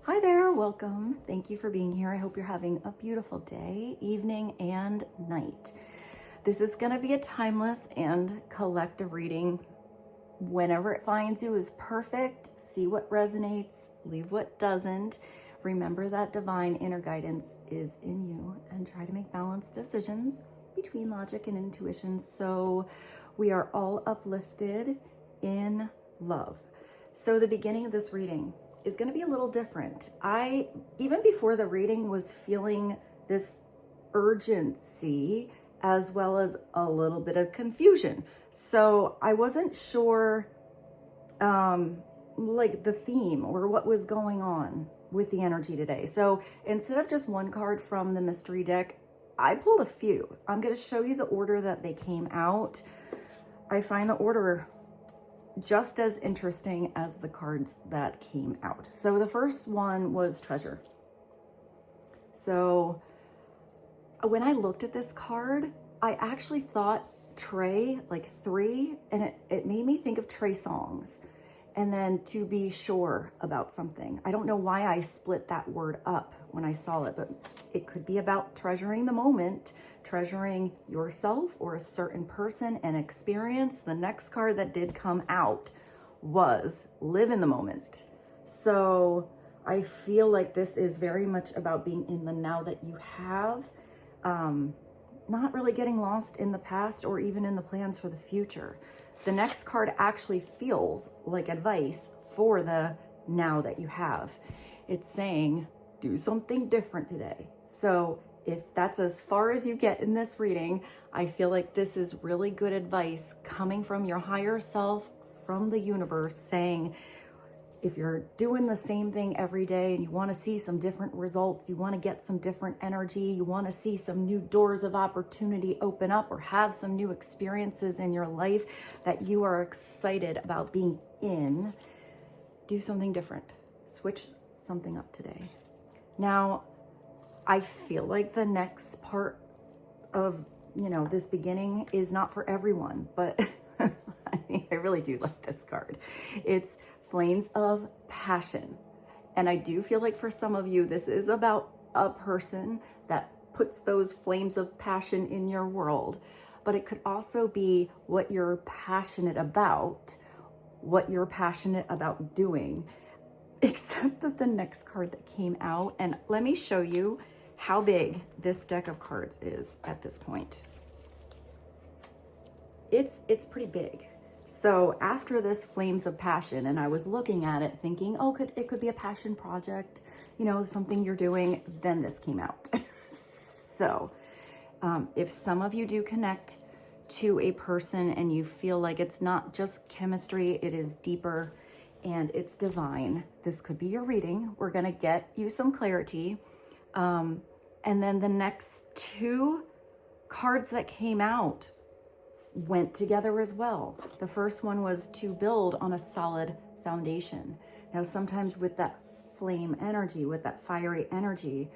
Hi there, welcome. Thank you for being here. I hope you're having a beautiful day, evening, and night. This is going to be a timeless and collective reading. Whenever it finds you is perfect. See what resonates, leave what doesn't. Remember that divine inner guidance is in you and try to make balanced decisions between logic and intuition so we are all uplifted in love. So the beginning of this reading is going to be a little different. I, even before the reading, was feeling this urgency as well as a little bit of confusion. So I wasn't sure like the theme or what was going on with the energy today. So instead of just one card from the mystery deck, I pulled a few. I'm going to show you the order that they came out. I find the order just as interesting as the cards that came out. So the first one was Treasure. So when I looked at this card, I actually thought Trey, like 3, and it made me think of Trey Songz. And then to be sure about something. I don't know why I split that word up when I saw it, but it could be about treasuring the moment, treasuring yourself or a certain person and experience. The next card that did come out was Live in the Moment. So I feel like this is very much about being in the now that you have, not really getting lost in the past or even in the plans for the future. The next card actually feels like advice for the now that you have. It's saying, do something different today. So if that's as far as you get in this reading, I feel like this is really good advice coming from your higher self, from the universe, saying, if you're doing the same thing every day and you want to see some different results, you want to get some different energy, you want to see some new doors of opportunity open up or have some new experiences in your life that you are excited about being in, do something different. Switch something up today. Now, I feel like the next part of, this beginning is not for everyone, but I really do like this card. It's Flames of Passion. And I do feel like for some of you, this is about a person that puts those flames of passion in your world. But it could also be what you're passionate about, what you're passionate about doing, except that the next card that came out, and let me show you how big this deck of cards is at this point. It's pretty big. So after this Flames of Passion, and I was looking at it thinking, oh, it could be a passion project, something you're doing, then this came out. So if some of you do connect to a person and you feel like it's not just chemistry, it is deeper and it's divine, this could be your reading. We're going to get you some clarity. And then the next 2 cards that came out went together as well. The first one was to build on a solid foundation. Now, sometimes with that flame energy, with that fiery energy,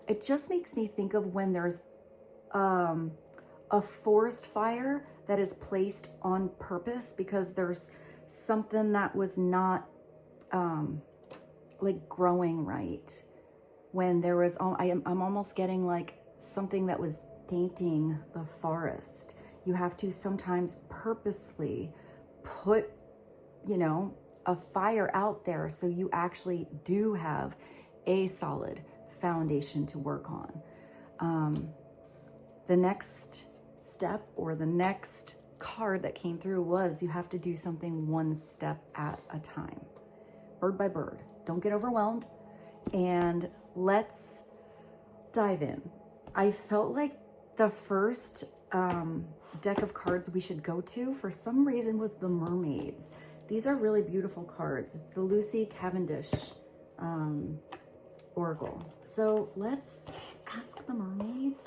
it just makes me think of when there's a forest fire that is placed on purpose because there's something that was not like growing right. When there was, I'm almost getting like something that was tainting the forest. You have to sometimes purposely put, a fire out there so you actually do have a solid foundation to work on. The next step or the next card that came through was you have to do something one step at a time, bird by bird. Don't get overwhelmed, and let's dive in. I felt like the first deck of cards we should go to for some reason was the Mermaids. These are really beautiful cards. It's the Lucy Cavendish Oracle. So let's ask the Mermaids,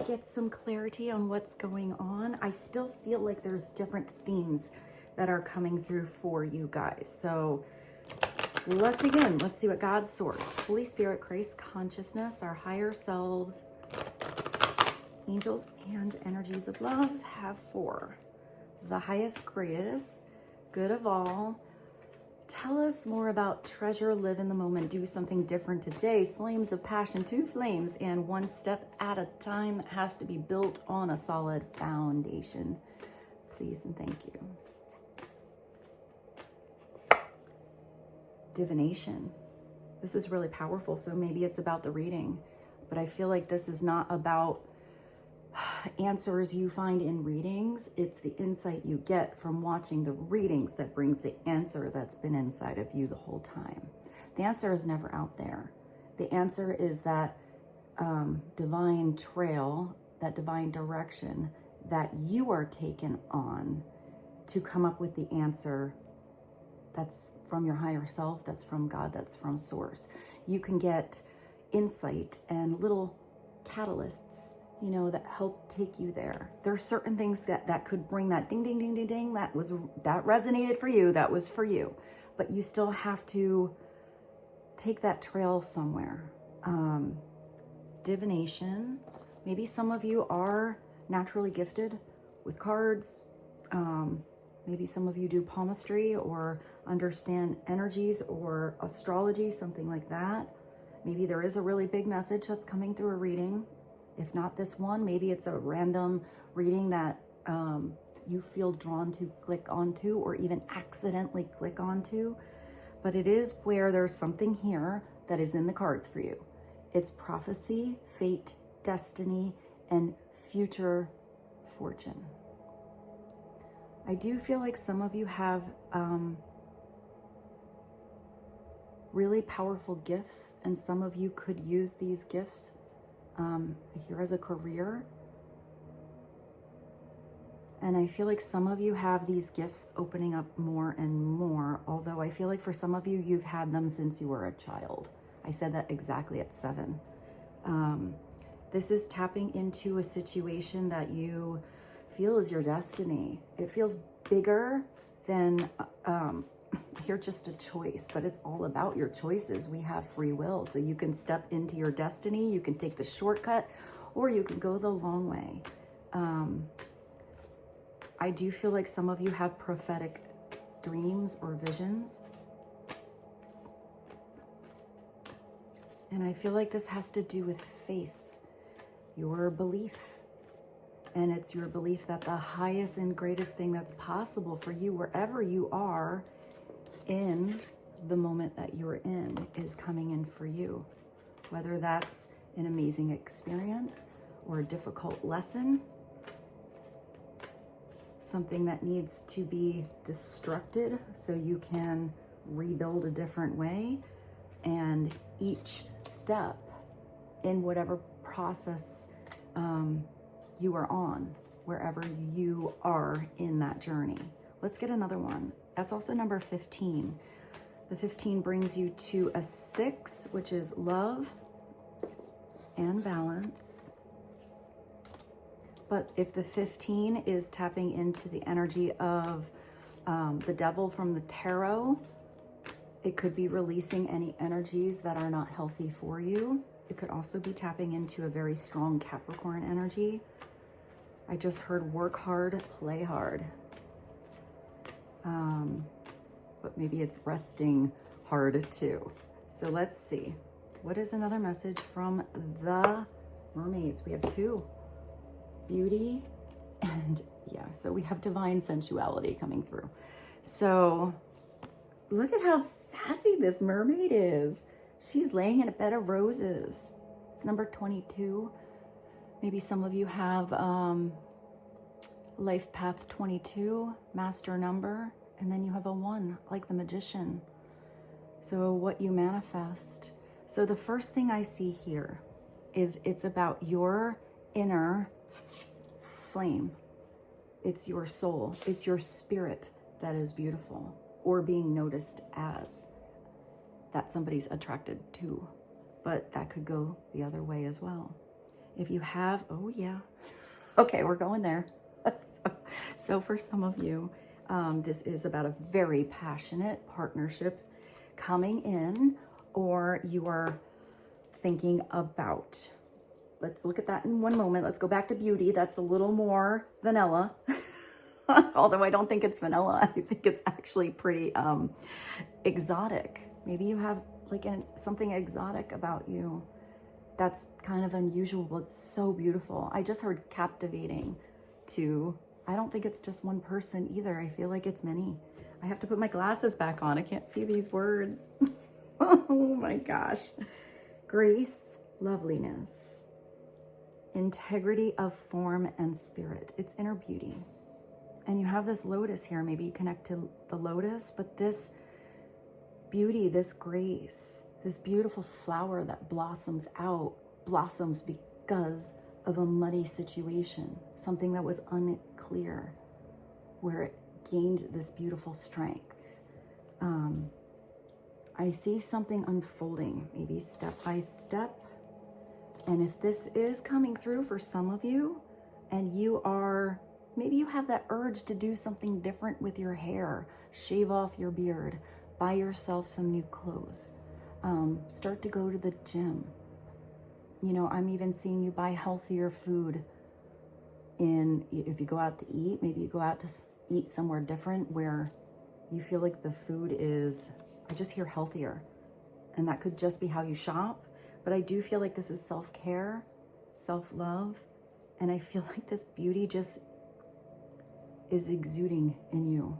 get some clarity on what's going on. I still feel like there's different themes that are coming through for you guys. So let's begin. Let's see what God's source, Holy Spirit, Christ consciousness, our higher selves, angels, and energies of love have for the highest, greatest, good of all, Tell us more about treasure, live in the moment, do something different today. Flames of passion, 2 flames, and 1 step at a time that has to be built on a solid foundation. Please and thank you. Divination. This is really powerful, so maybe it's about the reading, but I feel like this is not about answers you find in readings. It's the insight you get from watching the readings that brings the answer that's been inside of you the whole time. The answer is never out there. The answer is that divine trail, that divine direction that you are taken on to come up with the answer that's from your higher self, that's from God, that's from source. You can get insight and little catalysts, you know, that help take you there. There are certain things that could bring that ding, ding, ding, ding, ding. That resonated for you. That was for you. But you still have to take that trail somewhere. Divination. Maybe some of you are naturally gifted with cards. Maybe some of you do palmistry or understand energies or astrology, something like that. Maybe there is a really big message that's coming through a reading. If not this one, maybe it's a random reading that you feel drawn to click onto or even accidentally click onto. But it is where there's something here that is in the cards for you. It's prophecy, fate, destiny, and future fortune. I do feel like some of you have really powerful gifts, and some of you could use these gifts here as a career. And I feel like some of you have these gifts opening up more and more, although I feel like for some of you, you've had them since you were a child. I said that exactly at 7. This is tapping into a situation that you feel is your destiny. It feels bigger than you're just a choice, but it's all about your choices. We have free will, so you can step into your destiny, you can take the shortcut, or you can go the long way. I do feel like some of you have prophetic dreams or visions. And I feel like this has to do with faith, your belief. And it's your belief that the highest and greatest thing that's possible for you, wherever you are in the moment that you're in, is coming in for you. Whether that's an amazing experience or a difficult lesson, something that needs to be destructed so you can rebuild a different way. And each step in whatever process you are on, wherever you are in that journey. Let's get another one. That's also number 15. The 15 brings you to a 6, which is love and balance. But if the 15 is tapping into the energy of the devil from the tarot, it could be releasing any energies that are not healthy for you. It could also be tapping into a very strong Capricorn energy. I just heard work hard, play hard. But maybe it's resting hard too. So let's see. What is another message from the mermaids? We have 2. Beauty and so we have divine sensuality coming through. So look at how sassy this mermaid is. She's laying in a bed of roses. It's number 22. Maybe some of you have life path 22, master number, and then you have a 1, like the magician. So what you manifest. So the first thing I see here is it's about your inner flame. It's your soul. It's your spirit that is beautiful, or being noticed as that somebody's attracted to. But that could go the other way as well. If you have, oh yeah. Okay, we're going there. So for some of you, this is about a very passionate partnership coming in, or you are thinking about. Let's look at that in one moment. Let's go back to beauty. That's a little more vanilla. Although I don't think it's vanilla. I think it's actually pretty exotic. Maybe you have like something exotic about you that's kind of unusual, but it's so beautiful. I just heard captivating too. I don't think it's just one person either. I feel like it's many. I have to put my glasses back on. I can't see these words. Oh my gosh. Grace, loveliness, integrity of form and spirit. It's inner beauty. And you have this lotus here. Maybe you connect to the lotus, but this beauty, this grace, this beautiful flower that blossoms because of a muddy situation, something that was unclear, where it gained this beautiful strength. I see something unfolding, maybe step by step. And if this is coming through for some of you, and maybe you have that urge to do something different with your hair, shave off your beard, buy yourself some new clothes, start to go to the gym. You know, I'm even seeing you buy healthier food. If you go out to eat, maybe you go out to eat somewhere different where you feel like the food is, I just hear healthier. And that could just be how you shop. But I do feel like this is self-care, self-love. And I feel like this beauty just is exuding in you.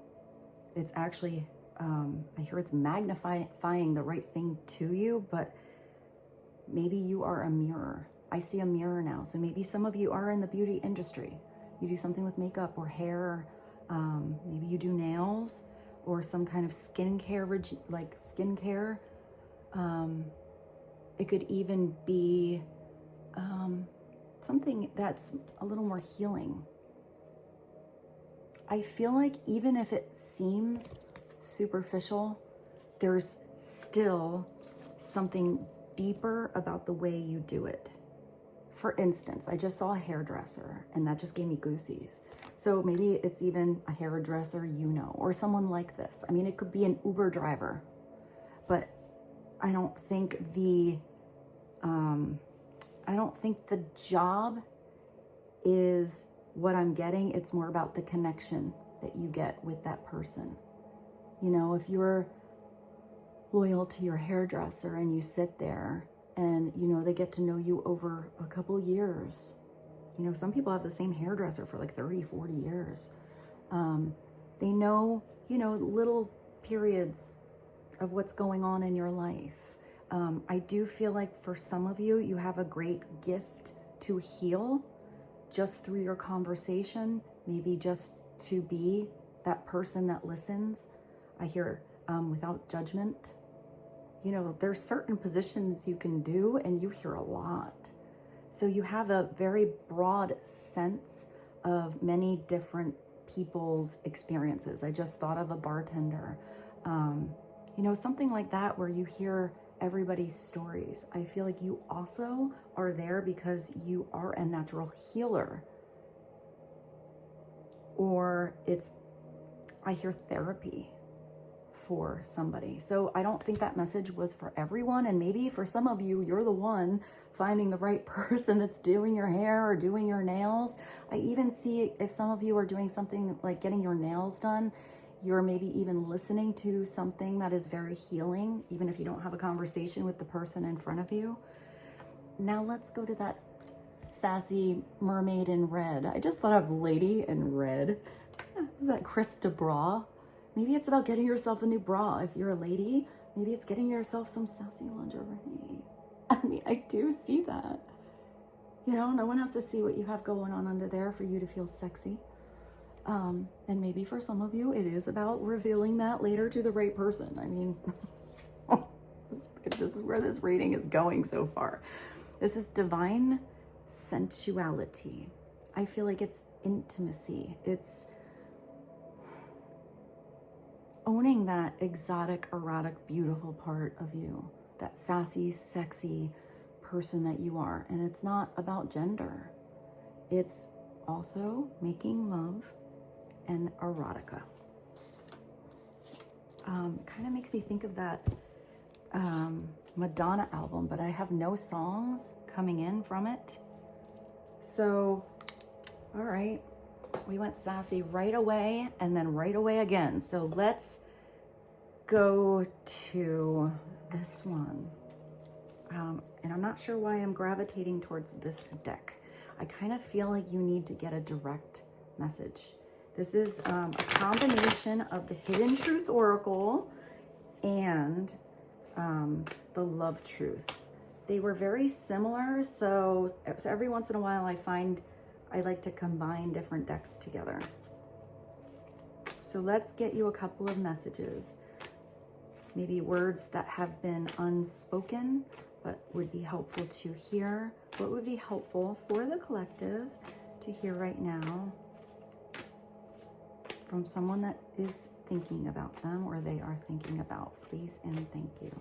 It's actually, I hear it's magnifying the right thing to you, but maybe you are a mirror. I see a mirror now. So maybe some of you are in the beauty industry. You do something with makeup or hair. Maybe you do nails or some kind of skincare, like skincare. It could even be something that's a little more healing. I feel like even if it seems superficial, there's still something deeper about the way you do it. For instance, I just saw a hairdresser and that just gave me goosies. So maybe it's even a hairdresser you know, or someone like this. I mean, it could be an Uber driver, but I don't think the job is what I'm getting. It's more about the connection that you get with that person. You know, if you're loyal to your hairdresser and you sit there and, you know, they get to know you over a couple years. You know, some people have the same hairdresser for like 30, 40 years. They know, you know, little periods of what's going on in your life. I do feel like for some of you, you have a great gift to heal just through your conversation, maybe just to be that person that listens. I hear without judgment. You know, there's certain positions you can do and you hear a lot. So you have a very broad sense of many different people's experiences. I just thought of a bartender. You know, something like that where you hear everybody's stories. I feel like you also are there because you are a natural healer. Or I hear therapy for somebody. So I don't think that message was for everyone. And maybe for some of you, you're the one finding the right person that's doing your hair or doing your nails. I even see if some of you are doing something like getting your nails done, you're maybe even listening to something that is very healing, even if you don't have a conversation with the person in front of you. Now let's go to that sassy mermaid in red. I just thought of lady in red. Is that Chris DeBurgh? Maybe it's about getting yourself a new bra. If you're a lady, maybe it's getting yourself some sassy lingerie. I mean, I do see that. You know, no one has to see what you have going on under there for you to feel sexy. And maybe for some of you, it is about revealing that later to the right person. I mean, this is where this reading is going so far. This is divine sensuality. I feel like it's intimacy. It's owning that exotic, erotic, beautiful part of you, that sassy, sexy person that you are. And it's not about gender. It's also making love and erotica. Kind of makes me think of that Madonna album, but I have no songs coming in from it. So, all right, We went sassy right away and then right away again. So let's go to this one. And I'm not sure why I'm gravitating towards this deck. I kind of feel like you need to get a direct message. This is a combination of the Hidden Truth Oracle and the Love Truth. They were very similar, so every once in a while I like to combine different decks together. So let's get you a couple of messages. Maybe words that have been unspoken, but would be helpful to hear. What would be helpful for the collective to hear right now from someone that is thinking about them or they are thinking about? Please and thank you.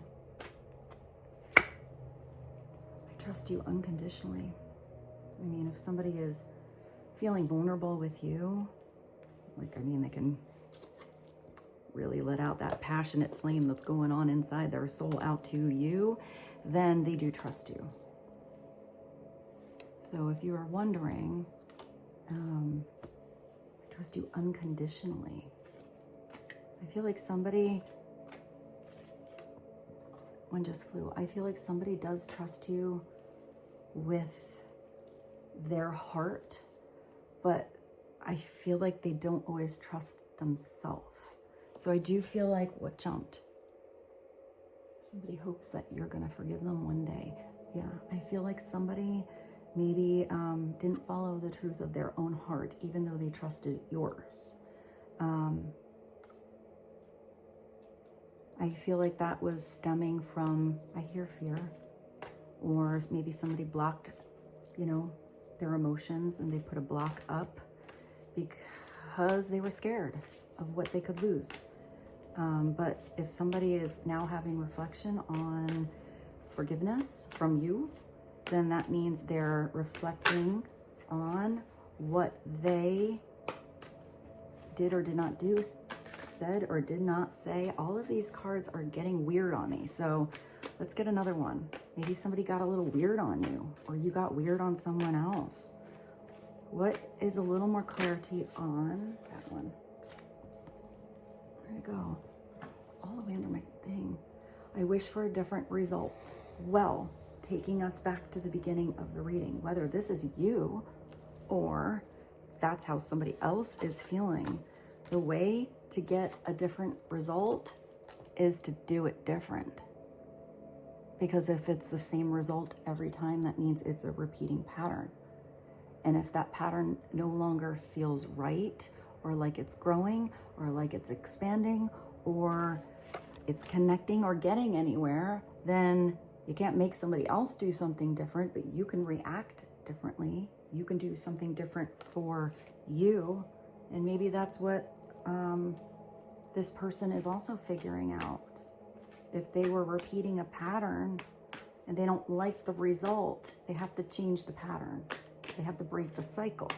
I trust you unconditionally. I mean, if somebody is feeling vulnerable with you, like, I mean, they can really let out that passionate flame that's going on inside their soul out to you, then they do trust you. So if you are wondering, I trust you unconditionally. I feel like somebody, one just flew. I feel like somebody does trust you with their heart, but I feel like they don't always trust themselves. So I do feel like what jumped. Somebody hopes that you're going to forgive them one day. Yeah, I feel like somebody maybe didn't follow the truth of their own heart, even though they trusted yours. I feel like that was stemming from, I hear fear, or maybe somebody blocked, you know, their emotions and they put a block up because they were scared of what they could lose. But if somebody is now having reflection on forgiveness from you, then that means they're reflecting on what they did or did not do, said or did not say. All of these cards are getting weird on me. So let's get another one. Maybe somebody got a little weird on you, or you got weird on someone else. What is a little more clarity on that one? Where'd it go? All the way under my thing. I wish for a different result. Well, taking us back to the beginning of the reading, whether this is you or that's how somebody else is feeling, the way to get a different result is to do it different. Because if it's the same result every time, that means it's a repeating pattern. And if that pattern no longer feels right, or like it's growing, or like it's expanding, or it's connecting or getting anywhere, then you can't make somebody else do something different, but you can react differently. You can do something different for you. And maybe that's what this person is also figuring out. If they were repeating a pattern and they don't like the result, they have to change the pattern. They have to break the cycle.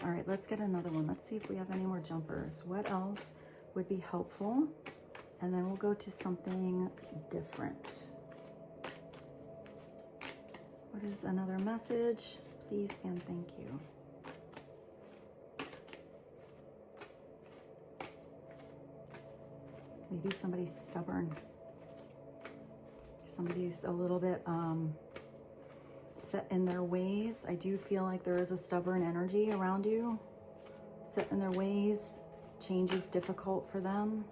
All right, let's get another one. Let's see if we have any more jumpers. What else would be helpful? And then we'll go to something different. What is another message? Please and thank you. Maybe somebody's stubborn. Somebody's a little bit set in their ways. I do feel like there is a stubborn energy around you. Set in their ways. Change is difficult for them.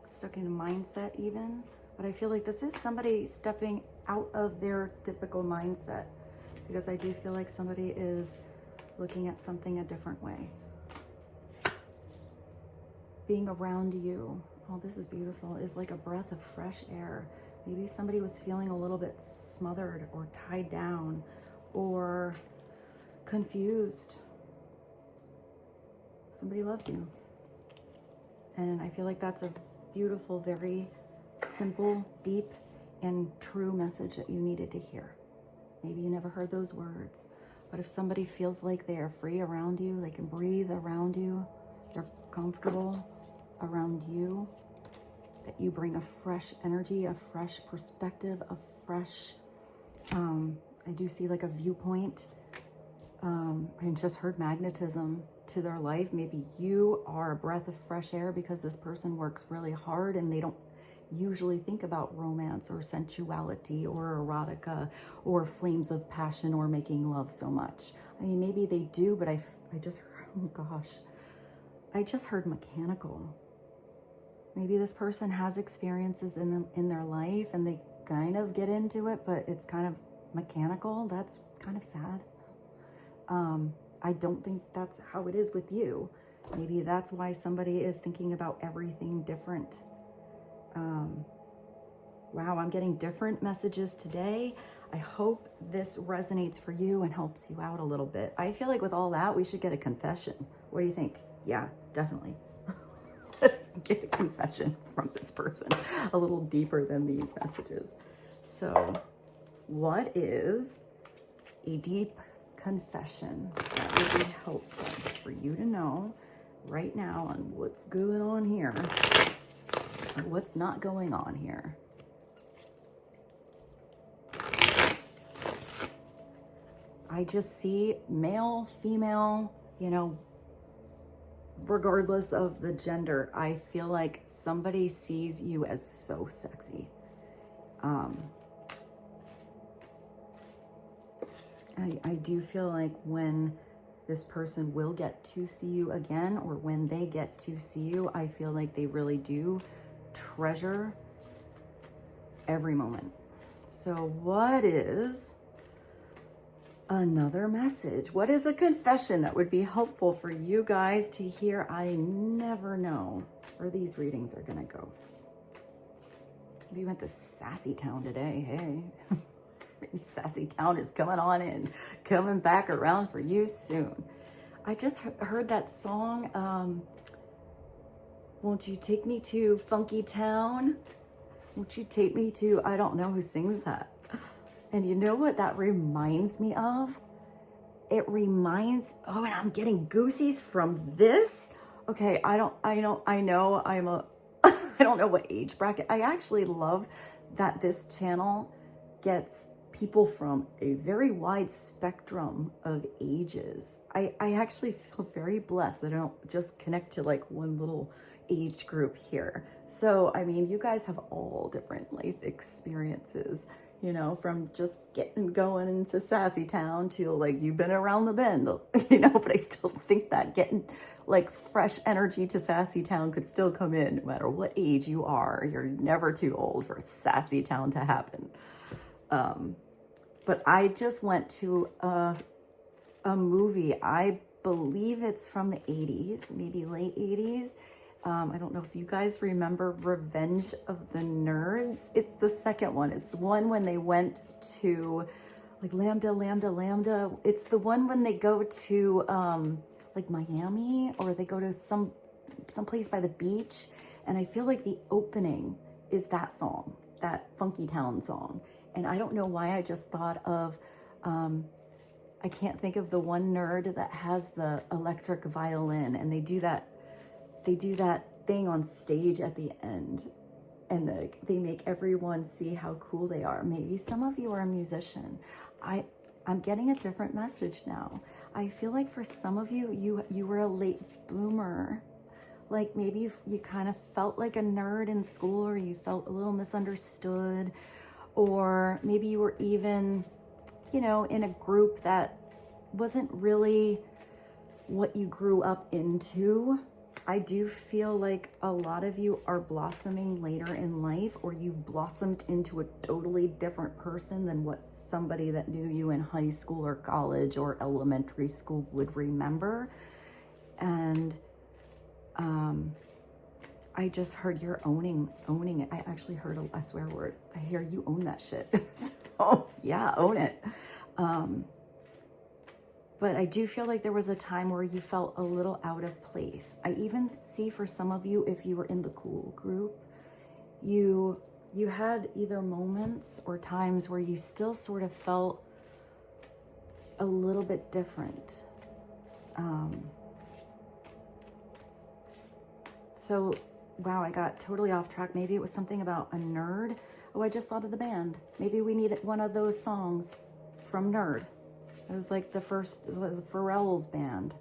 Stuck in a mindset even. But I feel like this is somebody stepping out of their typical mindset, because I do feel like somebody is looking at something a different way. Being around you, oh, this is beautiful, is like a breath of fresh air. Maybe somebody was feeling a little bit smothered or tied down or confused. Somebody loves you. And I feel like that's a beautiful, very simple, deep, and true message that you needed to hear. Maybe you never heard those words, but if somebody feels like they are free around you, they can breathe around you, they're comfortable around you, that you bring a fresh energy, a fresh perspective, a fresh I do see like a viewpoint. I just heard magnetism to their life. Maybe you are a breath of fresh air because this person works really hard and they don't usually think about romance or sensuality or erotica or flames of passion or making love so much. I mean, maybe they do, but I just, oh gosh, I just heard mechanical. Maybe this person has experiences in their life and they kind of get into it, but it's kind of mechanical. That's kind of sad. I don't think that's how it is with you. Maybe that's why somebody is thinking about everything different. Wow, I'm getting different messages today. I hope this resonates for you and helps you out a little bit. I feel like with all that, we should get a confession. What do you think? Yeah, definitely. Let's get a confession from this person a little deeper than these messages. So, what is a deep confession that would be helpful for you to know right now on what's going on here and what's not going on here? I just see male, female, you know, regardless of the gender. I feel like somebody sees you as so sexy. I do feel like when this person will get to see you again, or when they get to see you, I feel like they really do treasure every moment. So what is another message? What is a confession that would be helpful for you guys to hear? I never know where these readings are gonna go. We went to Sassy Town today, hey. Maybe Sassy Town is coming on in, coming back around for you soon. I just heard that song, Won't You Take Me to Funkytown? Won't you take me to, I don't know who sings that. And you know what that reminds me of? It reminds, oh, and I'm getting goosies from this. Okay, I know I'm a, I don't know what age bracket. I actually love that this channel gets people from a very wide spectrum of ages. I actually feel very blessed that I don't just connect to like one little age group here. So, I mean, you guys have all different life experiences, you know, from just getting going into Sassy Town to like you've been around the bend, you know, but I still think that getting like fresh energy to Sassy Town could still come in no matter what age you are. You're never too old for Sassy Town to happen. But I just went to a movie. I believe it's from the 80s, maybe late 80s. I don't know if you guys remember Revenge of the Nerds. It's the second one. It's one when they went to like Lambda. It's the one when they go to like Miami, or they go to some place by the beach. And I feel like the opening is that song, that Funkytown song. And I don't know why I just thought of, I can't think of the one nerd that has the electric violin, and they do that thing on stage at the end, and they make everyone see how cool they are. Maybe some of you are a musician. I'm getting a different message now. I feel like for some of you, you were a late bloomer. Like maybe you kind of felt like a nerd in school, or you felt a little misunderstood. Or maybe you were even, you know, in a group that wasn't really what you grew up into. I do feel like a lot of you are blossoming later in life, or you've blossomed into a totally different person than what somebody that knew you in high school or college or elementary school would remember. And I just heard you're owning it. I actually heard a swear word. I hear you own that shit. So yeah, own it. But I do feel like there was a time where you felt a little out of place. I even see for some of you, if you were in the cool group, you had either moments or times where you still sort of felt a little bit different. So wow, I got totally off track. Maybe it was something about a nerd. Oh, I just thought of the band. Maybe we need one of those songs from Nerd. It was like the first, Pharrell's band.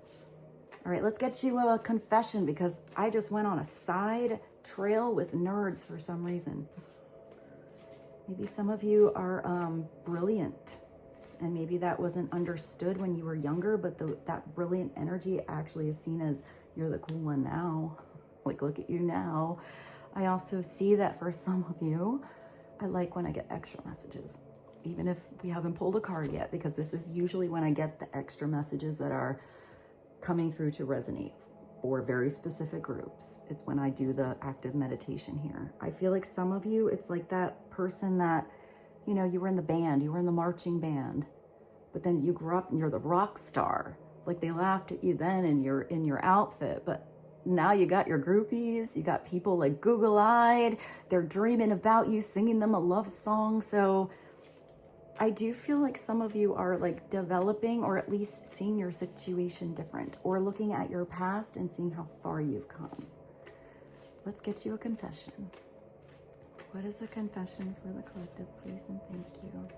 All right, let's get you a confession because I just went on a side trail with nerds for some reason. Maybe some of you are brilliant, and maybe that wasn't understood when you were younger, but that brilliant energy actually is seen as you're the cool one now. Like, look at you now. I also see that for some of you, I like when I get extra messages, even if we haven't pulled a card yet, because this is usually when I get the extra messages that are coming through to resonate for very specific groups. It's when I do the active meditation here. I feel like some of you, it's like that person that, you know, you were in the band, you were in the marching band, but then you grew up and you're the rock star. Like they laughed at you then and you're in your outfit, but now you got your groupies, you got people like Google-eyed, they're dreaming about you, singing them a love song. So I do feel like some of you are like developing or at least seeing your situation different or looking at your past and seeing how far you've come. Let's get you a confession. What is a confession for the collective, please, and thank you.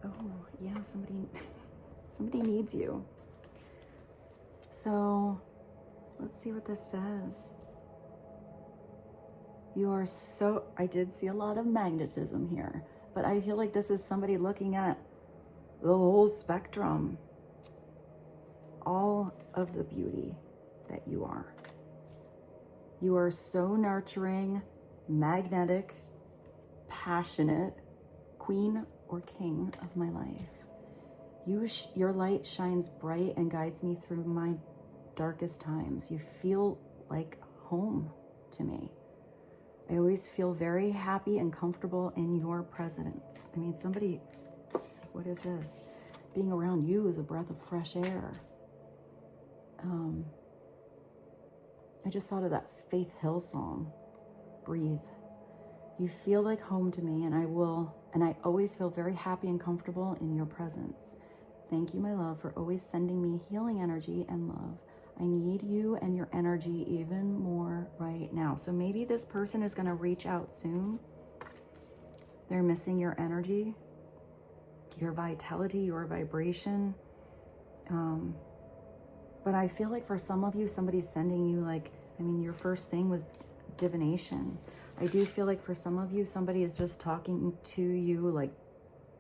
Oh, yeah, somebody needs you. So let's see what this says. You are so, I did see a lot of magnetism here, but I feel like this is somebody looking at the whole spectrum, all of the beauty that you are. You are so nurturing, magnetic, passionate, queen or king of my life. Your light shines bright and guides me through my darkest times. You feel like home to me. I always feel very happy and comfortable in your presence. I mean, somebody, what is this? Being around you is a breath of fresh air. I just thought of that Faith Hill song, Breathe. You feel like home to me, and I always feel very happy and comfortable in your presence. Thank you, my love, for always sending me healing energy and love. I need you and your energy even more right now. So maybe this person is going to reach out soon. They're missing your energy, your vitality, your vibration. But I feel like for some of you, somebody's sending you like, I mean, your first thing was divination. I do feel like for some of you, somebody is just talking to you like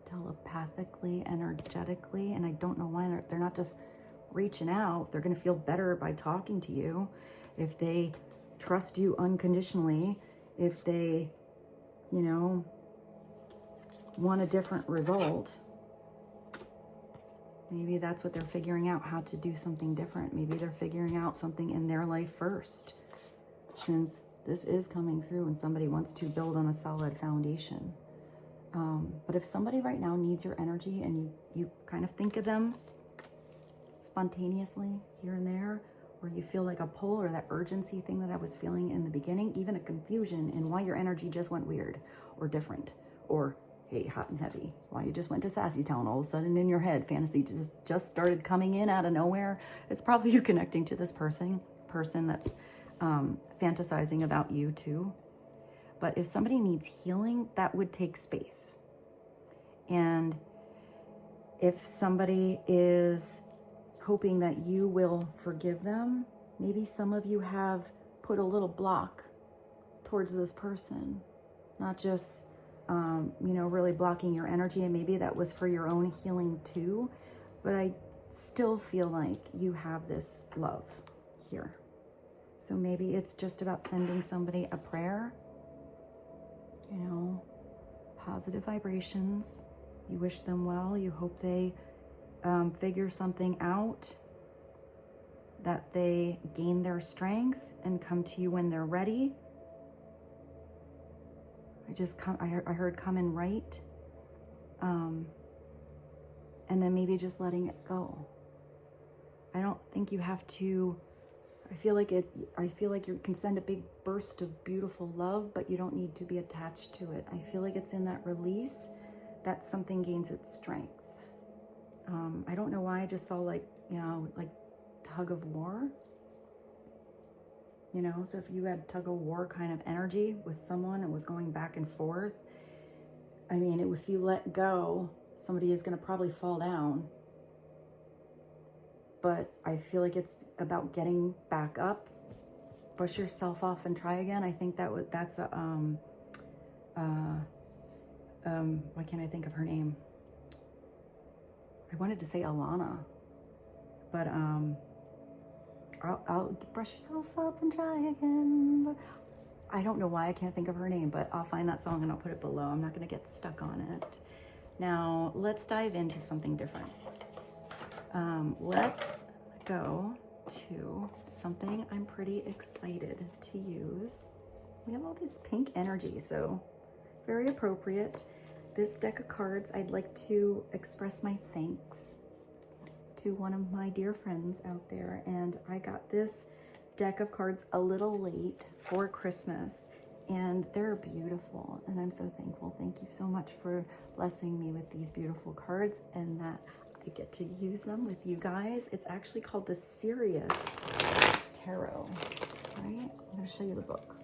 telepathically, energetically, and I don't know why they're not just reaching out. They're going to feel better by talking to you if they trust you unconditionally, if they, you know, want a different result. Maybe that's what they're figuring out, how to do something different. Maybe they're figuring out something in their life first, since this is coming through and somebody wants to build on a solid foundation. But if somebody right now needs your energy and you kind of think of them spontaneously here and there, or you feel like a pull or that urgency thing that I was feeling in the beginning, even a confusion in why your energy just went weird or different, or hey, hot and heavy, why you just went to Sassy Town all of a sudden in your head, fantasy just started coming in out of nowhere. It's probably you connecting to this person that's fantasizing about you too. But if somebody needs healing, that would take space. And if somebody is hoping that you will forgive them, maybe some of you have put a little block towards this person, not just, really blocking your energy. And maybe that was for your own healing too. But I still feel like you have this love here. So maybe it's just about sending somebody a prayer, positive vibrations. You wish them well. You hope they figure something out, that they gain their strength and come to you when they're ready. I heard come in right. And then maybe just letting it go. I don't think you have to, I feel like you can send a big burst of beautiful love, but you don't need to be attached to it. I feel like it's in that release that something gains its strength. I don't know why I just saw like tug of war. you know? So if you had tug of war kind of energy with someone and was going back and forth, I mean, if you let go, somebody is going to probably fall down. But I feel like it's about getting back up, brush yourself off and try again. I think that's a, why can't I think of her name? I wanted to say Alana, but I'll brush yourself up and try again. I don't know why I can't think of her name, but I'll find that song and I'll put it below. I'm not gonna get stuck on it. Now, let's dive into something different. Let's go to something I'm pretty excited to use. We have all this pink energy, so very appropriate. This deck of cards, I'd like to express my thanks to one of my dear friends out there, and I got this deck of cards a little late for Christmas, and they're beautiful, and I'm so thankful. Thank you so much for blessing me with these beautiful cards and that I get to use them with you guys. It's actually called the Sirius Tarot, right? I'm going to show you the book.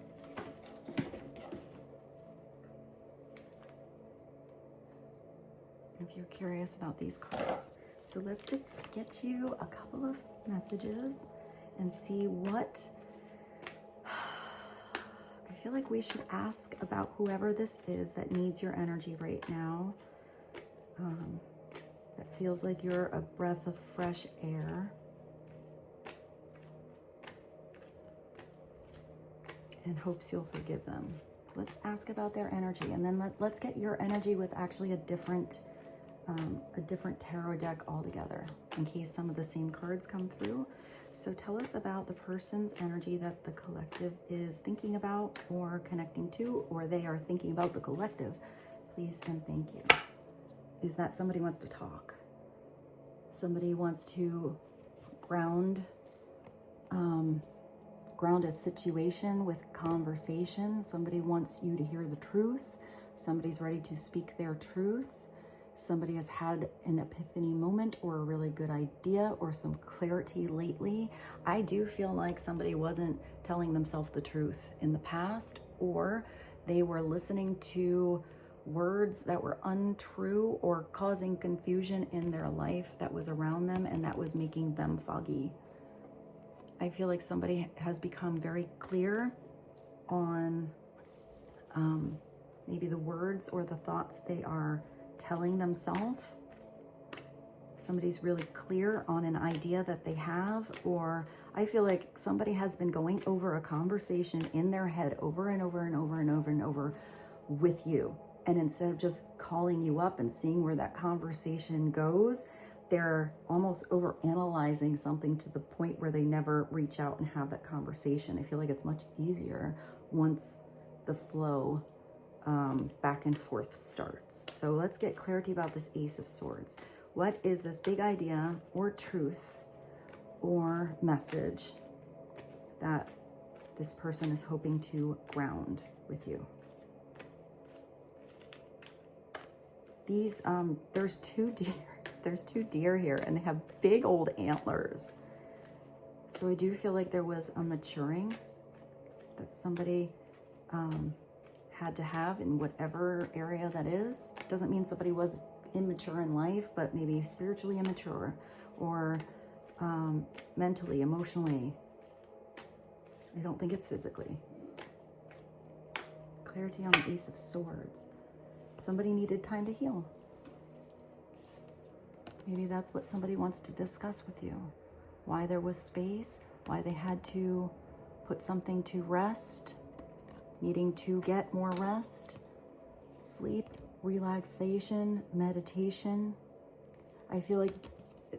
If you're curious about these cards. So let's just get you a couple of messages and see what I feel like we should ask about whoever this is that needs your energy right now. That feels like you're a breath of fresh air. And hopes you'll forgive them. Let's ask about their energy, and then let's get your energy with actually a different tarot deck altogether, in case some of the same cards come through. So tell us about the person's energy that the collective is thinking about or connecting to, or they are thinking about the collective. Please and thank you. Is that somebody wants to talk? Somebody wants to ground a situation with conversation. Somebody wants you to hear the truth. Somebody's ready to speak their truth. Somebody has had an epiphany moment or a really good idea or some clarity lately. I do feel like somebody wasn't telling themselves the truth in the past, or they were listening to words that were untrue or causing confusion in their life that was around them, and that was making them foggy. I feel like somebody has become very clear on maybe the words or the thoughts they are telling themselves. Somebody's really clear on an idea that they have, or I feel like somebody has been going over a conversation in their head over and over and over and over and over with you. And instead of just calling you up and seeing where that conversation goes, they're almost over analyzing something to the point where they never reach out and have that conversation. I feel like it's much easier once the flow back and forth starts. So let's get clarity about this Ace of Swords. What is this big idea or truth or message that this person is hoping to ground with you? These, there's two deer here, and they have big old antlers. So I do feel like there was a maturing that somebody had to have in whatever area that is. Doesn't mean somebody was immature in life, but maybe spiritually immature, or mentally, emotionally. I don't think it's physically. Clarity on the Ace of Swords. Somebody needed time to heal. Maybe that's what somebody wants to discuss with you. Why there was space, why they had to put something to rest, needing to get more rest, sleep, relaxation, meditation. I feel like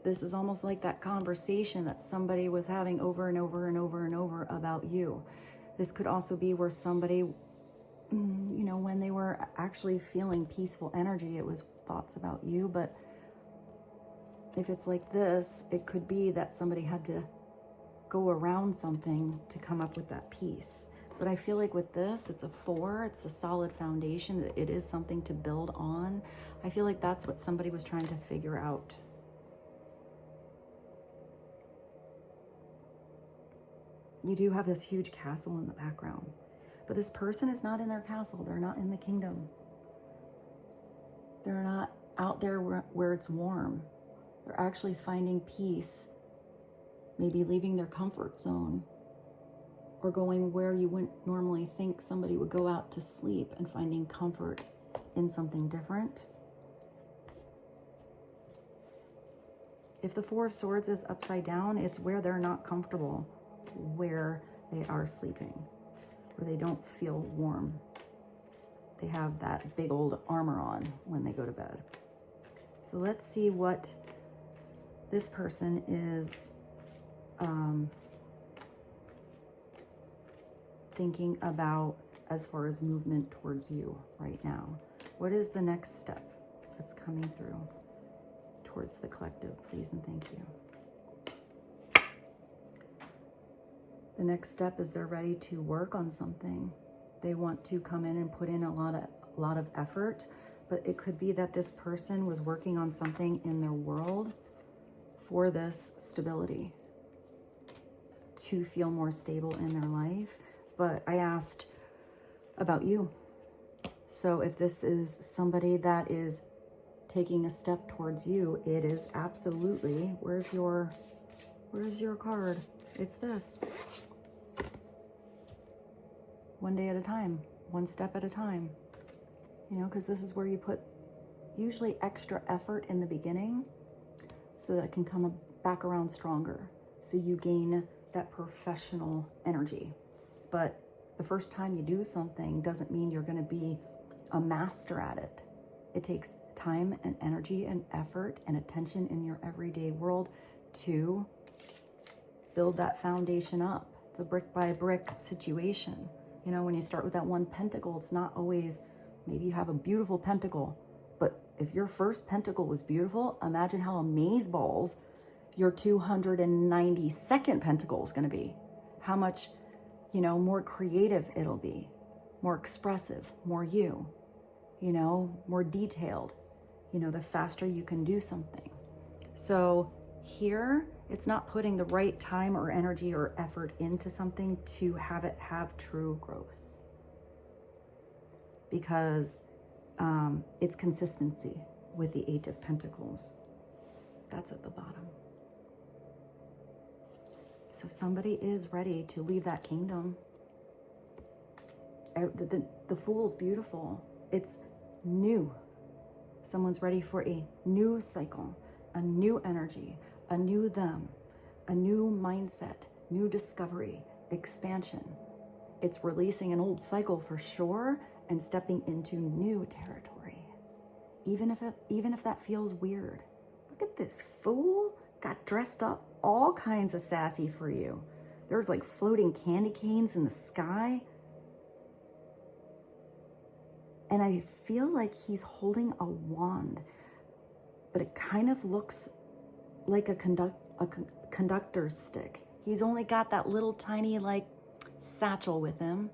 this is almost like that conversation that somebody was having over and over and over and over about you. This could also be where somebody, you know, when they were actually feeling peaceful energy, it was thoughts about you. But if it's like this, it could be that somebody had to go around something to come up with that peace. But I feel like with this, it's a 4, it's a solid foundation. It is something to build on. I feel like that's what somebody was trying to figure out. You do have this huge castle in the background. But this person is not in their castle. They're not in the kingdom. They're not out there where it's warm. They're actually finding peace, maybe leaving their comfort zone, or going where you wouldn't normally think somebody would go out to sleep, and finding comfort in something different. If the Four of Swords is upside down, it's where they're not comfortable, where they are sleeping, where they don't feel warm. They have that big old armor on when they go to bed. So let's see what this person is thinking about as far as movement towards you right now. What is the next step that's coming through towards the collective, please and thank you. The next step is they're ready to work on something. They want to come in and put in a lot of effort, but it could be that this person was working on something in their world for this stability, to feel more stable in their life. But I asked about you. So if this is somebody that is taking a step towards you, it is absolutely, where's your card? It's this. One day at a time, one step at a time. You know, because this is where you put usually extra effort in the beginning so that it can come back around stronger. So you gain that professional energy. But the first time you do something doesn't mean you're going to be a master at it. It takes time and energy and effort and attention in your everyday world to build that foundation up. It's a brick by brick situation. You know, when you start with that one pentacle, it's not always, maybe you have a beautiful pentacle, but if your first pentacle was beautiful, imagine how amazeballs your 292nd pentacle is going to be. How much, you know, more creative it'll be, more expressive, more you know, more detailed, you know, the faster you can do something. So here, it's not putting the right time or energy or effort into something to have it have true growth. Because it's consistency with the Eight of Pentacles. That's at the bottom. So somebody is ready to leave that kingdom. The Fool's beautiful. It's new. Someone's ready for a new cycle, a new energy, a new them, a new mindset, new discovery, expansion. It's releasing an old cycle for sure and stepping into new territory. Even if that feels weird. Look at this Fool. Got dressed up all kinds of sassy for you. There's like floating candy canes in the sky. And I feel like he's holding a wand, but it kind of looks like a conductor's stick. He's only got that little tiny like satchel with him.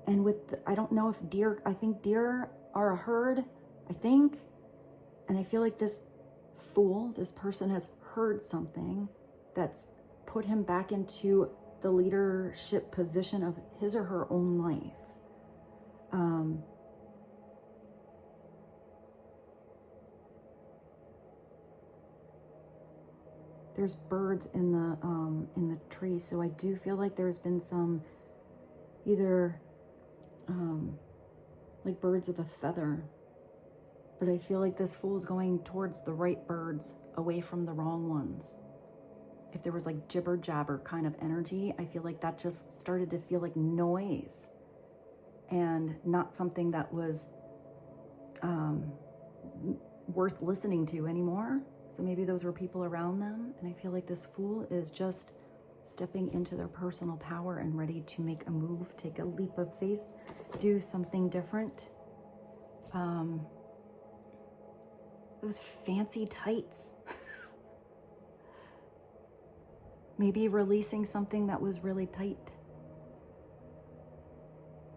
And with, I don't know if deer, I think deer are a herd, I think. And I feel like this Fool, this person has heard something that's put him back into the leadership position of his or her own life. There's birds in the tree, so I do feel like there's been some either like birds of a feather, but I feel like this Fool is going towards the right birds, away from the wrong ones. If there was like jibber jabber kind of energy, I feel like that just started to feel like noise and not something that was worth listening to anymore. So maybe those were people around them. And I feel like this Fool is just stepping into their personal power and ready to make a move, take a leap of faith, do something different. Those fancy tights. Maybe releasing something that was really tight.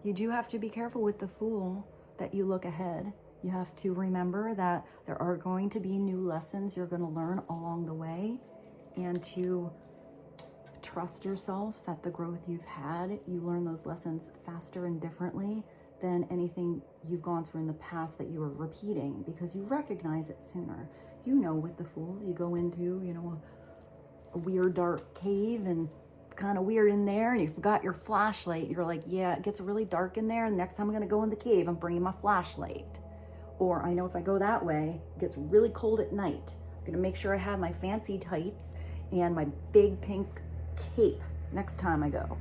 You do have to be careful with the Fool that you look ahead. You have to remember that there are going to be new lessons you're going to learn along the way, and to trust yourself that the growth you've had, you learn those lessons faster and differently than anything you've gone through in the past that you were repeating, because you recognize it sooner. You know, with the Fool, you go into, you know, a weird dark cave and kind of weird in there, and you forgot your flashlight. You're like, yeah, it gets really dark in there, and next time I'm gonna go in the cave, I'm bringing my flashlight. Or I know if I go that way, it gets really cold at night. I'm gonna make sure I have my fancy tights and my big pink cape next time I go.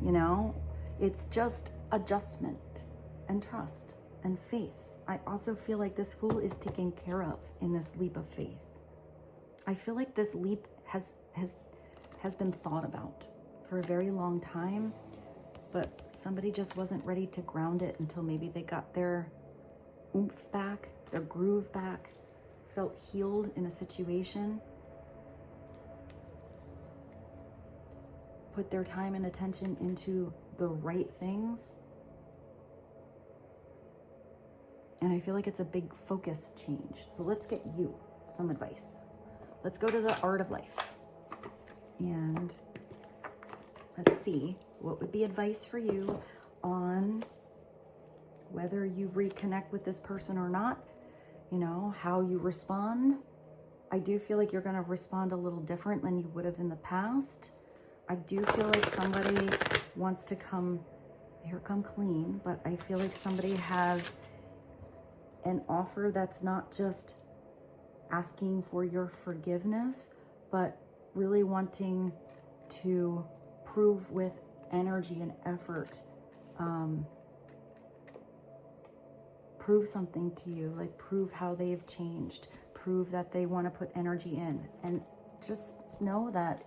You know, it's just adjustment and trust and faith. I also feel like this Fool is taken care of in this leap of faith. I feel like this leap has been thought about for a very long time, but somebody just wasn't ready to ground it until maybe they got their oomph back, their groove back, felt healed in a situation, put their time and attention into the right things. And I feel like it's a big focus change. So let's get you some advice. Let's go to the art of life. And let's see what would be advice for you on whether you reconnect with this person or not, you know, how you respond. I do feel like you're going to respond a little different than you would have in the past. I do feel like somebody wants to come clean, but I feel like somebody has an offer that's not just asking for your forgiveness, but really wanting to prove with energy and effort, prove something to you, like prove how they've changed, prove that they want to put energy in, and just know that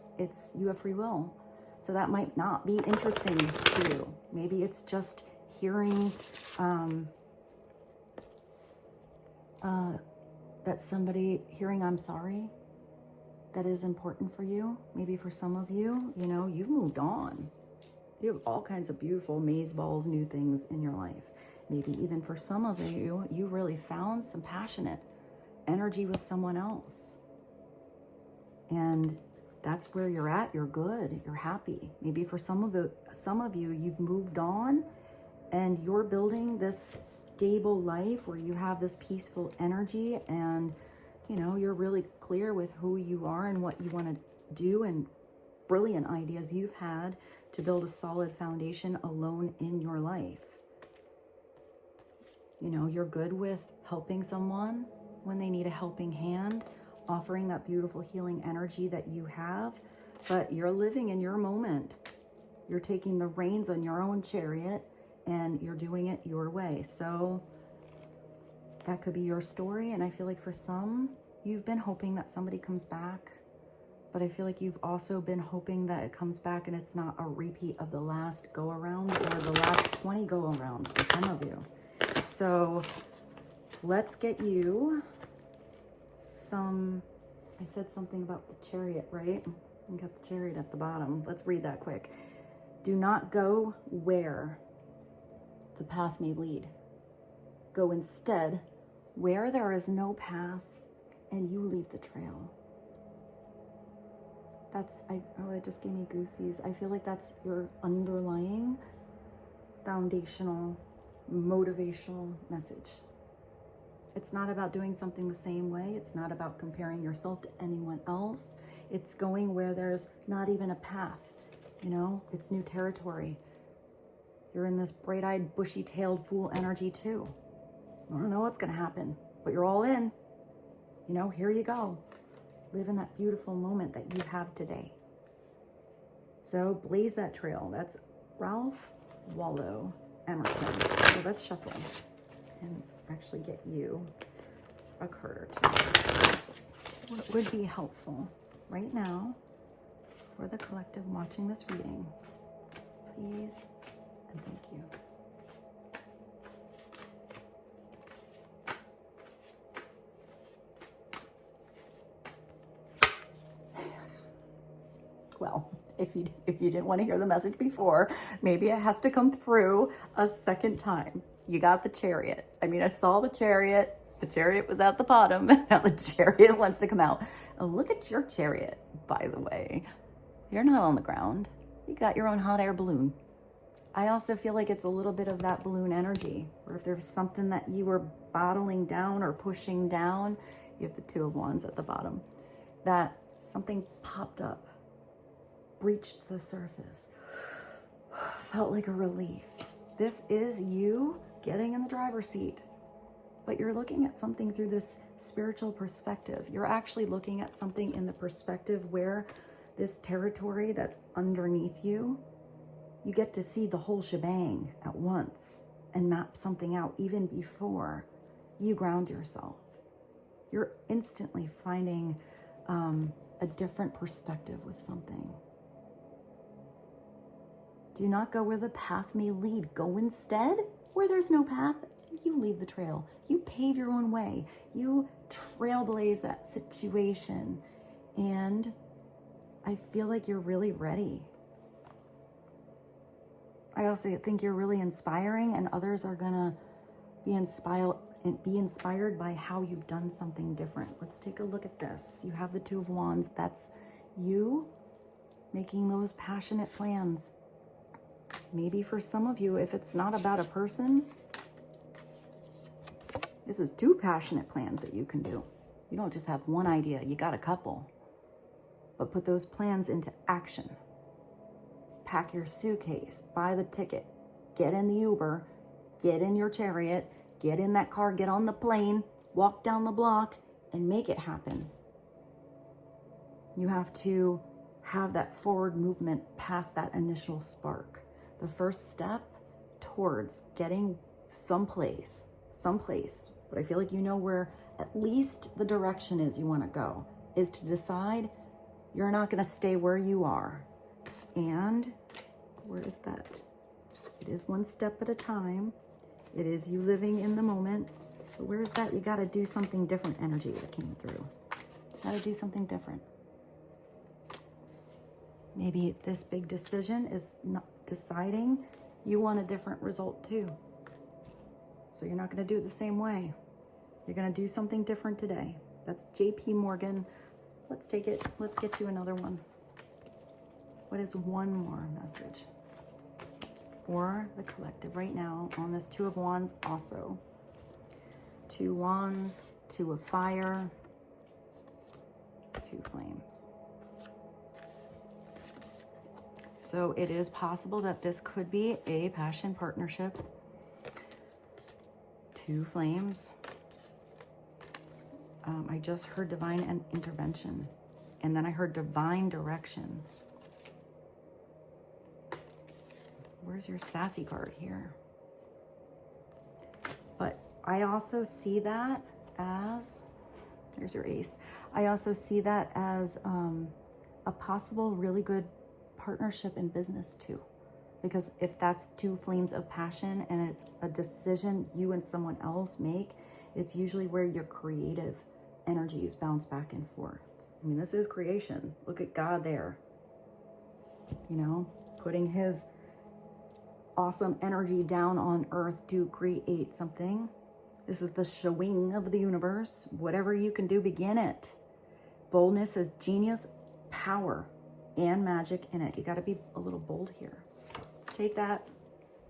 you have free will. So that might not be interesting to you. Maybe it's just hearing hearing I'm sorry, that is important for you. Maybe for some of you, you know, you've moved on. You have all kinds of beautiful amazeballs, new things in your life. Maybe even for some of you, you really found some passionate energy with someone else. And that's where you're at. You're good. You're happy. Maybe for some of you, you've moved on and you're building this stable life where you have this peaceful energy, and you know, you're really clear with who you are and what you want to do, and brilliant ideas you've had to build a solid foundation alone in your life. You know, you're good with helping someone when they need a helping hand, offering that beautiful healing energy that you have, but you're living in your moment. You're taking the reins on your own chariot and you're doing it your way. So that could be your story. And I feel like for some, you've been hoping that somebody comes back, but I feel like you've also been hoping that it comes back and it's not a repeat of the last go around or the last 20 go arounds for some of you. So let's get you some, I said something about the chariot, right? You got the chariot at the bottom. Let's read that quick. Do not go where the path may lead. Go instead where there is no path and you leave the trail. It just gave me goosies. I feel like that's your underlying foundational, motivational message. It's not about doing something the same way. It's not about comparing yourself to anyone else. It's going where there's not even a path. You know, it's new territory. You're in this bright-eyed, bushy-tailed Fool energy too. I don't know what's going to happen, but you're all in. You know, here you go. Live in that beautiful moment that you have today. So blaze that trail. That's Ralph Waldo Emerson. So let's shuffle and actually get you a card or two. What would be helpful right now for the collective watching this reading? Please and thank you. Well, if you didn't want to hear the message before, maybe it has to come through a second time. You got the Chariot. I mean, I saw the Chariot. The Chariot was at the bottom. Now the Chariot wants to come out. And look at your Chariot, by the way. You're not on the ground. You got your own hot air balloon. I also feel like it's a little bit of that balloon energy, or if there's something that you were bottling down or pushing down, you have the Two of Wands at the bottom, that something popped up, breached the surface, felt like a relief. This is you getting in the driver's seat, but you're looking at something through this spiritual perspective. You're actually looking at something in the perspective where this territory that's underneath you, you get to see the whole shebang at once and map something out even before you ground yourself. You're instantly finding a different perspective with something. Do not go where the path may lead. Go instead where there's no path. You leave the trail. You pave your own way. You trailblaze that situation. And I feel like you're really ready. I also think you're really inspiring, and others are gonna be inspired by how you've done something different. Let's take a look at this. You have the Two of Wands. That's you making those passionate plans. Maybe for some of you, if it's not about a person, this is 2 passionate plans that you can do. You don't just have one idea, you got a couple. But put those plans into action. Pack your suitcase, buy the ticket, get in the Uber, get in your Chariot, get in that car, get on the plane, walk down the block, and make it happen. You have to have that forward movement past that initial spark. The first step towards getting someplace, but I feel like you know where at least the direction is you want to go, is to decide you're not going to stay where you are. And where is that? It is one step at a time. It is you living in the moment. But where is that? You got to do something different energy that came through. Got to do something different. Maybe this big decision is not deciding you want a different result too. So you're not going to do it the same way. You're going to do something different today. That's JP Morgan. Let's take it. Let's get you another one. What is one more message for the collective right now on this Two of Wands also? 2 Wands, 2 of Fire, 2 Flames. So it is possible that this could be a passion partnership. 2 Flames. I just heard divine intervention, and then I heard divine direction. Where's your sassy card here? But I also see that as, here's your Ace. I also see that as a possible really good partnership in business too. Because if that's 2 flames of passion and it's a decision you and someone else make, it's usually where your creative energies bounce back and forth. I mean, this is creation. Look at God there. You know, putting his awesome energy down on earth to create something. This is the showing of the universe. Whatever you can do, begin it. Boldness is genius, power, and magic in it. You got to be a little bold here. Let's take that.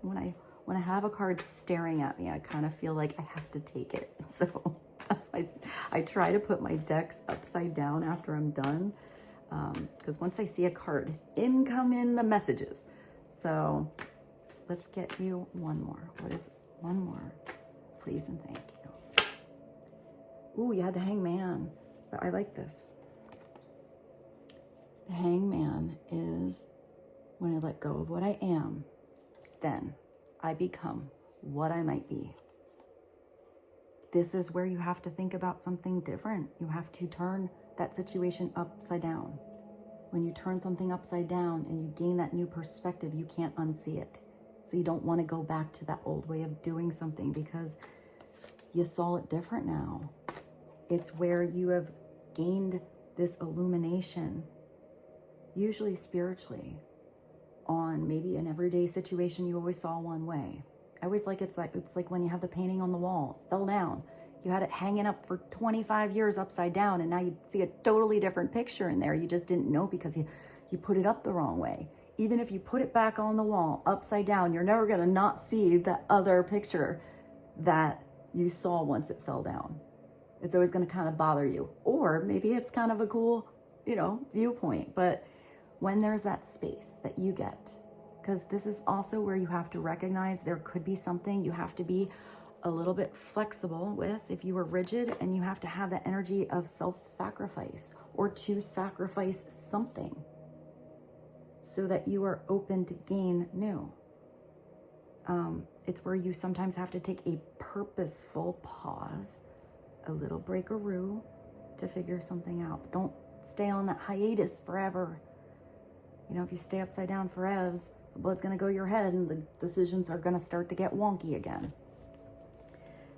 When I have a card staring at me, I kind of feel like I have to take it. So that's why I try to put my decks upside down after I'm done. Because once I see a card, in come in the messages. So let's get you one more. What is one more? Please and thank you. Ooh, you had the Hangman. But I like this. The Hangman is when I let go of what I am, then I become what I might be. This is where you have to think about something different. You have to turn that situation upside down. When you turn something upside down and you gain that new perspective, you can't unsee it. So you don't want to go back to that old way of doing something because you saw it different now. It's where you have gained this illumination, usually spiritually, on maybe an everyday situation you always saw one way. I always like it's like when you have the painting on the wall, it fell down. You had it hanging up for 25 years upside down, and now you see a totally different picture in there. You just didn't know because you put it up the wrong way. Even if you put it back on the wall upside down, you're never going to not see the other picture that you saw once it fell down. It's always going to kind of bother you. Or maybe it's kind of a cool, viewpoint. But when there's that space that you get, because this is also where you have to recognize there could be something you have to be a little bit flexible with if you were rigid, and you have to have the energy of self-sacrifice or to sacrifice something so that you are open to gain new. It's where you sometimes have to take a purposeful pause, a little breakaroo to figure something out. Don't stay on that hiatus forever. If you stay upside down forever, the blood's going to go to your head and the decisions are going to start to get wonky again.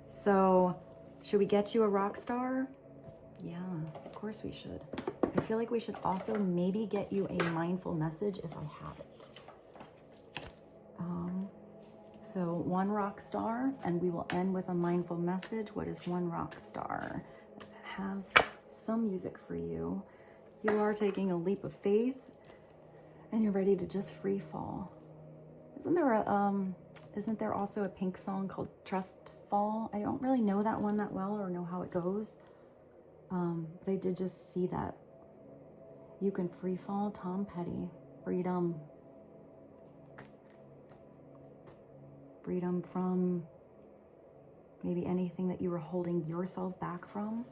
So, should we get you a rock star? Yeah, of course we should. I feel like we should also maybe get you a mindful message if I have it. So one rock star, and we will end with a mindful message. What is one rock star? It has some music for you. You are taking a leap of faith, and you're ready to just free fall. Isn't there also a Pink song called Trustfall? I don't really know that one that well or know how it goes. But I did just see that. You can free fall, Tom Petty. Freedom. Freedom from maybe anything that you were holding yourself back from.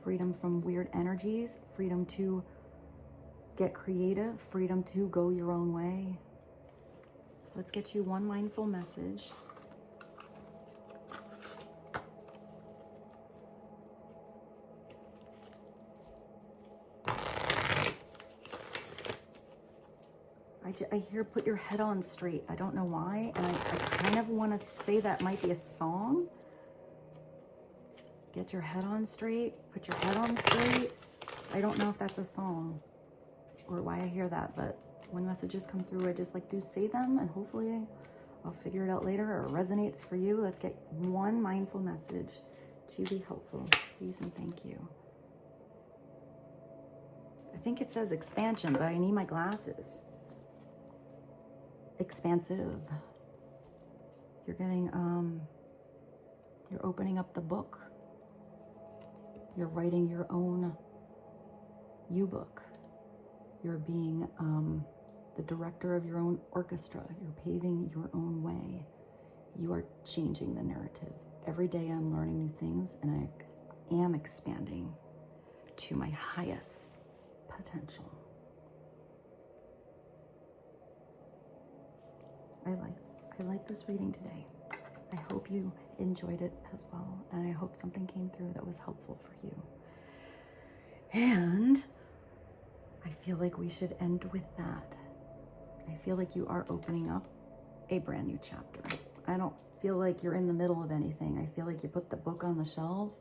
Freedom from weird energies. Freedom to get creative. Freedom to go your own way. Let's get you one mindful message. I hear put your head on straight. I don't know why. And I kind of want to say that might be a song. Get your head on straight. Put your head on straight. I don't know if that's a song or why I hear that, but when messages come through, I just like to say them, and hopefully I'll figure it out later or it resonates for you. Let's get one mindful message to be helpful. Please and thank you. I think it says expansion, but I need my glasses. Expansive. You're getting, you're opening up the book. You're writing your own you-book. You're being the director of your own orchestra. You're paving your own way. You are changing the narrative. Every day I'm learning new things, and I am expanding to my highest potential. I like this reading today. I hope you enjoyed it as well, and I hope something came through that was helpful for you. And I feel like we should end with that. I feel like you are opening up a brand new chapter. I don't feel like you're in the middle of anything. I feel like you put the book on the shelf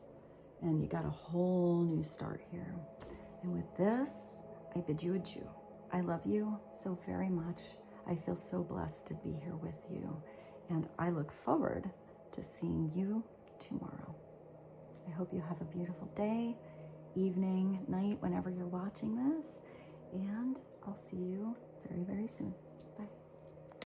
and you got a whole new start here. And with this, I bid you adieu. I love you so very much. I feel so blessed to be here with you, and I look forward to seeing you tomorrow. I hope you have a beautiful day, evening, night, whenever you're watching this, and I'll see you very, very soon.